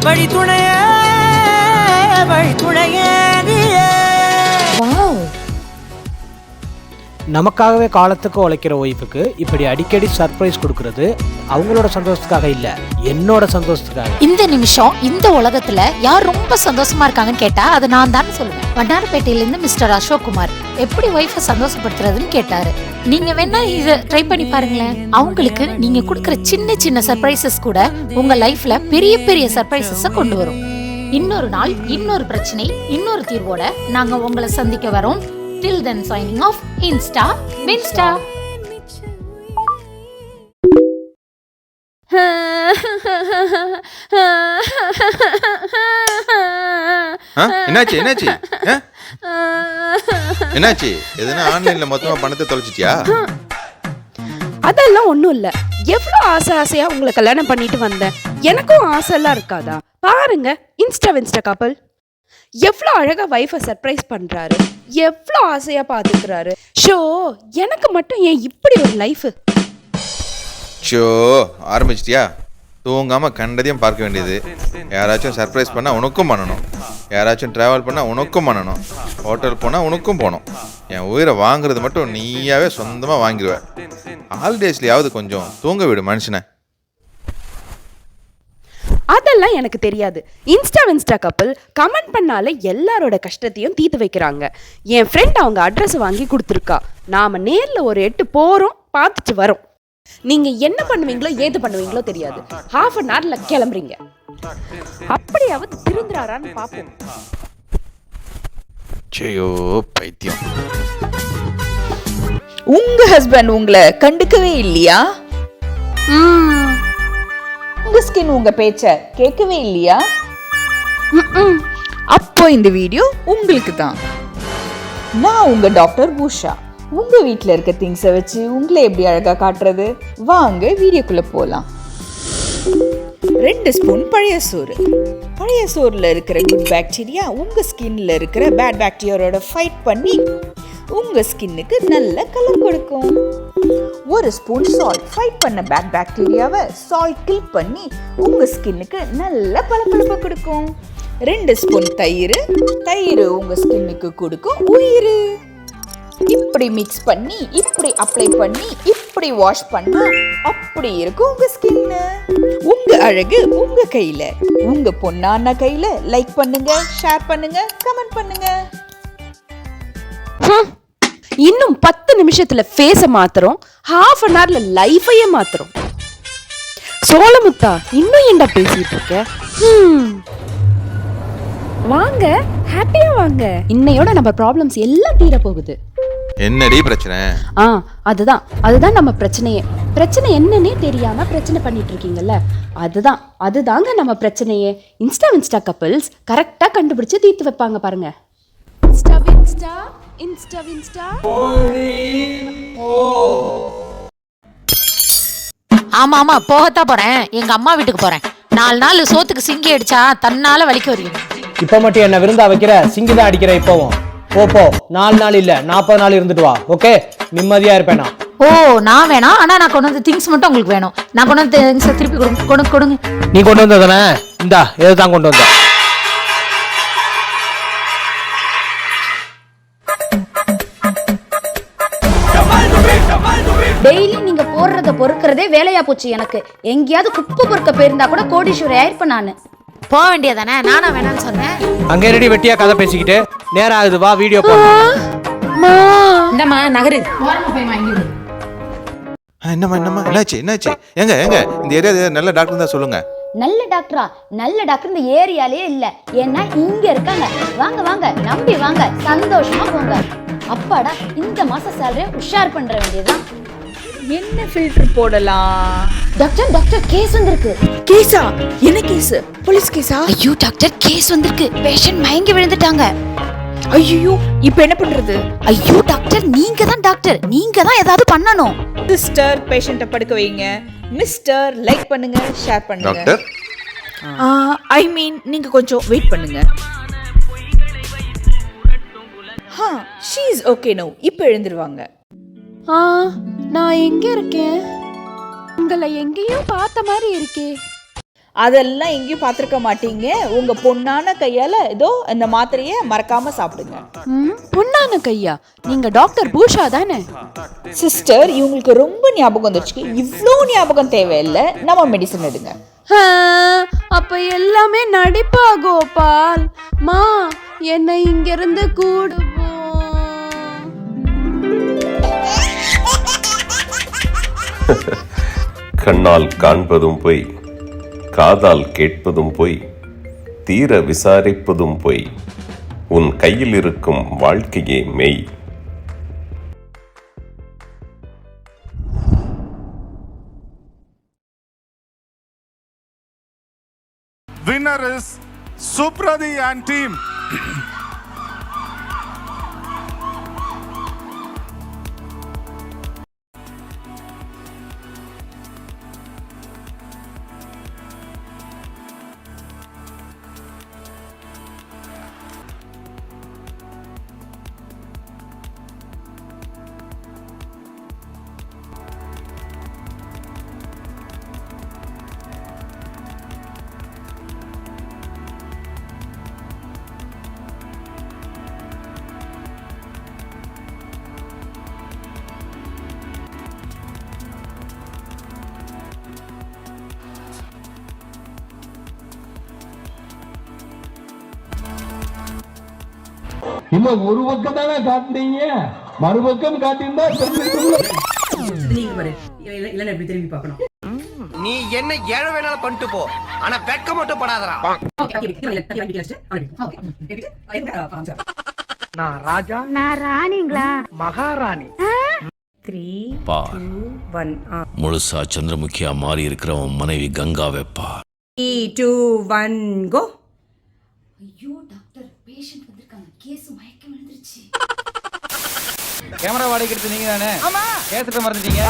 வழி துணைய நமக்காகவே காலத்துக்கு உழைக்கிற ஒய்ஃபுக்கு இப்படி அடிக்கடி சர்ப்ரைஸ் கொடுக்கறது அவங்களோட சந்தோஷத்துக்காக இல்ல, என்னோட சந்தோஷத்துக்காக. இந்த நிமிஷம் இந்த உலகத்துல யார் ரொம்ப சந்தோஷமா இருக்காங்கன்னு கேட்டா அது நான் தான் சொல்லுவேன். வண்ணாரப்பேட்டையில இருந்து மிஸ்டர் அசோக் குமார் எப்படி ஒய்ஃபை சந்தோஷப்படுத்துறதுன்னு கேட்டாரு. நீங்க வேணா இதை ட்ரை பண்ணி பாருங்களேன். அவங்களுக்கு நீங்க கொடுக்குற சின்ன சின்ன சர்ப்ரைசஸ் கூட உங்க லைஃப்ல பெரிய பெரிய சர்ப்ரைசஸ கொண்டு வரும். இன்னொரு நாள் இன்னொரு பிரச்சனை இன்னொரு தீர்வோட நாங்க உங்களை சந்திக்க வரோம். Till then signing off. Insta Minsta. என்னாச்சு என்னாச்சு என்னாச்சு? எதுனா ஆன்லைன்ல மொத்தமா பணத்தை தொலைச்சிட்டியா? அதெல்லாம் ஒண்ணும் இல்ல. எவ்வளவு ஆசையா உங்களை கல்யாணம் பண்ணிட்டு வந்தேன். எனக்கும் ஆசை எல்லாம் இருக்காதா? பாருங்க இன்ஸ்டா கப்பல் எவ்வளோ அழகா வைஃபை சர்ப்ரைஸ் பண்றாரு, எவ்வளோ ஆசையா பாத்துக்கிறாரு. ஷோ எனக்கு மட்டும் ஏன் இப்படி ஒரு லைஃப்? ஷோ ஆரம்பிச்சிட்டியா? தூங்காம கண்டதையும் பார்க்க வேண்டியது. யாராச்சும் சர்ப்ரைஸ் பண்ணா உனக்கும் பண்ணணும், யாராச்சும் டிராவல் பண்ணா உனக்கும் பண்ணணும், ஹோட்டல் போனா உனக்கும் போகணும். என் உயிரை வாங்குறது மட்டும் நீயாவே சொந்தமா வாங்கிடுவேன். ஹாலிடேஸ்லயாவது கொஞ்சம் தூங்க விடு மனுஷனை. அதெல்லாம் எனக்கு தெரியாது. இன்ஸ்டா கப்பல் கமெண்ட் பண்ணாலே எல்லாரோட கஷ்டத்தையும் தீர்த்து வைக்கிறாங்க. என் ஃப்ரெண்ட் அவங்க அட்ரஸ் வாங்கி கொடுத்துருக்கா. நாம நேர்ல ஒரு 8 போறோம், பார்த்துட்டு வரோம். நீங்க என்ன பண்ணுவீங்களோ ஏது பண்ணுவீங்களோ தெரியாது. ½ அன் ஹவர்ல கிளம்புறீங்க. அப்படியாவது திருந்துறாரான்னு பாப்போம். ஐயோ பைத்தியம். உங்க ஹஸ்பண்ட் உங்களை கண்டுக்கவே இல்லையா? உங்க ஸ்கின் உங்க பேச்ச கேட்கவே இல்லையா? அப்போ இந்த வீடியோ உங்களுக்கு தான். நான் உங்க டாக்டர் பூஷா. உங்க வீட்ல இருக்க திங்ஸை வச்சு உங்களை எப்படி அழகா காட்டுறது? வாங்க வீடியோக்குள்ள போலாம். 2 ஸ்பூன் பழைய சோறு. பழைய சோறுல இருக்கிற குட் பாக்டீரியா உங்க ஸ்கின்ல இருக்கிற பேட் பாக்டீரியாவோட ஃபைட் பண்ணி உங்க ஸ்கின்னுக்கு நல்ல கலர் கொடுக்கும். 1 ஸ்பூன் சால்ட். ஃபைட் பண்ண பேட் பாக்டீரியாவை சால்ட் கில் பண்ணி உங்க ஸ்கின்னுக்கு நல்ல பளபளப்பு கொடுக்கும். 2 ஸ்பூன் தயிர். தயிர் உங்க ஸ்கின்னுக்கு கொடுக்கும் உயிர். இப்படி மிக்ஸ் பண்ணி இப்படி அப்ளை பண்ணி இப்படி வாஷ் பண்ணா அப்படி இருக்கும் உங்க ஸ்கின். உங்க அழகு உங்க கையில. உங்க பொண்ணான கையில. லைக் பண்ணுங்க, ஷேர் பண்ணுங்க, கமெண்ட் பண்ணுங்க. இன்னும் 10 நிமிஷத்துல ஃபேஸ மாத்துறோம், ½ அன் ஹவர்ல லைஃபையே மாத்துறோம். சோளமுத்தா இன்னும் ஏன்டா பேசிட்டு இருக்க? வாங்க, ஹாப்பியா வாங்க. இன்னையோட நம்ம ப்ராப்ளம்ஸ் எல்லாம் தீர போகுது. என்னடி பிரச்சனை? அதுதான் நம்ம பிரச்சனையே. பிரச்சனை என்னன்னே தெரியாம பிரச்சனை பண்ணிட்டு இருக்கீங்கல்ல, அதுதாங்க நம்ம பிரச்சனையே. இன்ஸ்டா கப்பல்ஸ் கரெக்டா கண்டுபிடிச்சு தீர்த்து வைப்பாங்க பாருங்க. இன்ஸ்டா ஆமா போகத்தான் போறேன். எங்க அம்மா வீட்டுக்கு போறேன். 4 நாள் சோத்துக்கு சிங்கி அடிச்சா தன்னால வலிக்க வருவீங்க. இப்ப மட்டும் என்ன விருந்தா வைக்கிற? சிங்கிதான் அடிக்கிற இப்பவும். போ 4 நாள் இல்ல 40 நாள் இருந்துட்டு வா. ஓகே, நிம்மதியா இருப்பேனா? ஓ நான் வேணாம். ஆனா நான் கொண்டு வந்த திங்ஸ் மட்டும் உங்களுக்கு வேணும். நான் கொண்டு வந்த திங்ஸ் திருப்பி கொடுங்க. நீ கொண்டு வந்ததானே? இந்தா இதுதான் கொண்டு வந்த. டெய்லி நீங்க போடுறத பொறுக்கிறதே வேலையா போச்சு எனக்கு. எங்கேயாவது குப்பை பொறுக்க போயிருந்தா கூட கோடீஸ்வரி ஆயிருப்பேன் நானு. போக வேண்டியதானே? நானா வேணாம்னு சொன்னேன். அங்கே ரெடி வெட்டியா கதை பேசிக்கிட்டு நேரம் ஆகுது, வா வீடியோ போடலாம். இந்தம்மா நகரு. என்னம்மா என்னாச்சு? எங்க இந்த ஏரியா நல்ல டாக்டர் தான் சொல்லுங்க. நல்ல டாக்டரா? நல்ல டாக்டர் இந்த ஏரியாலே இல்ல. ஏன்னா இங்க இருக்காங்க. வாங்க நம்பி வாங்க, சந்தோஷமா போங்க. அப்பாடா, இந்த மாசம் சேலரி உஷார் பண்ற வேண்டியதுதான். என்ன ஃபில்டர் போடலாம்? டாக்டர் கேஸ் வந்திருக்கு. கேஸா? என்ன கேஸ்? போலீஸ் கேஸா? ஐயோ டாக்டர், கேஸ் வந்திருக்கு. பேஷண்ட் மயங்கி விழுந்துட்டாங்க. ஐயோ இப்போ என்ன பண்றது? ஐயோ டாக்டர், நீங்க தான் டாக்டர், நீங்க தான் ஏதாவது பண்ணணும். சிஸ்டர் பேஷண்ட்டை படுக்க வைங்க. மிஸ்டர் லைக் பண்ணுங்க, ஷேர் பண்ணுங்க. டாக்டர் ஐ மீன் நீங்க கொஞ்சம் வெயிட் பண்ணுங்க. She is okay no. இப்போ எழுந்திருவாங்க. நான் எங்க இருக்கேன்? உங்களை எங்கேயும் பார்த்த மாதிரி இருக்கே. அதெல்லாம் எங்கேயும் பார்த்துருக்க மாட்டீங்க. உங்க பொண்ணான கையால ஏதோ இந்த மாத்திரையை மறக்காம சாப்பிடுங்க. பொண்ணான கையா? நீங்க டாக்டர் பூஷா தானே? சிஸ்டர், இவங்களுக்கு ரொம்ப ஞாபகம் வந்துருச்சு. இவ்வளோ ஞாபகம் தேவையில்லை, நம்ம மெடிசன் எடுங்க. அப்ப எல்லாமே நடிப்பா கோபால். மா, என்னை இங்கிருந்து கூடுவோம். கண்ணால் காண்பதும் பொய், காதால் கேட்பதும் பொய், தீர விசாரிப்பதும் பொய், உன் கையில் இருக்கும் வாழ்க்கையே மெய். Winner is Supradi and team. இல்ல ஒரு பக்கம் தானே காட்டுனீங்க, மறுபக்கம் காட்டியிருந்தா திரும்பி பார்க்கணும். நீ என்ன ஏழை வேணாலும் பண்ணிட்டு போ, ஆனா வெட்க மட்டும் படாதடா. நான் ராஜா, நான் ராணிங்களா, மகாராணி. 3 2 1 முழுசா சந்திரமுகியா மாறி இருக்கிறவன் மனைவி கங்கா வெப்பா. 3 2 1 கோ. ஐயோ டாக்டர், பேஷண்ட் வந்திருக்காங்க. கேஸ் மயக்கம் விழுந்துருச்சு. கேமரா வாடகைக்கு எடுத்து நீங்க தானே? ஆமா. கேஸ்ல மறந்துட்டீங்க.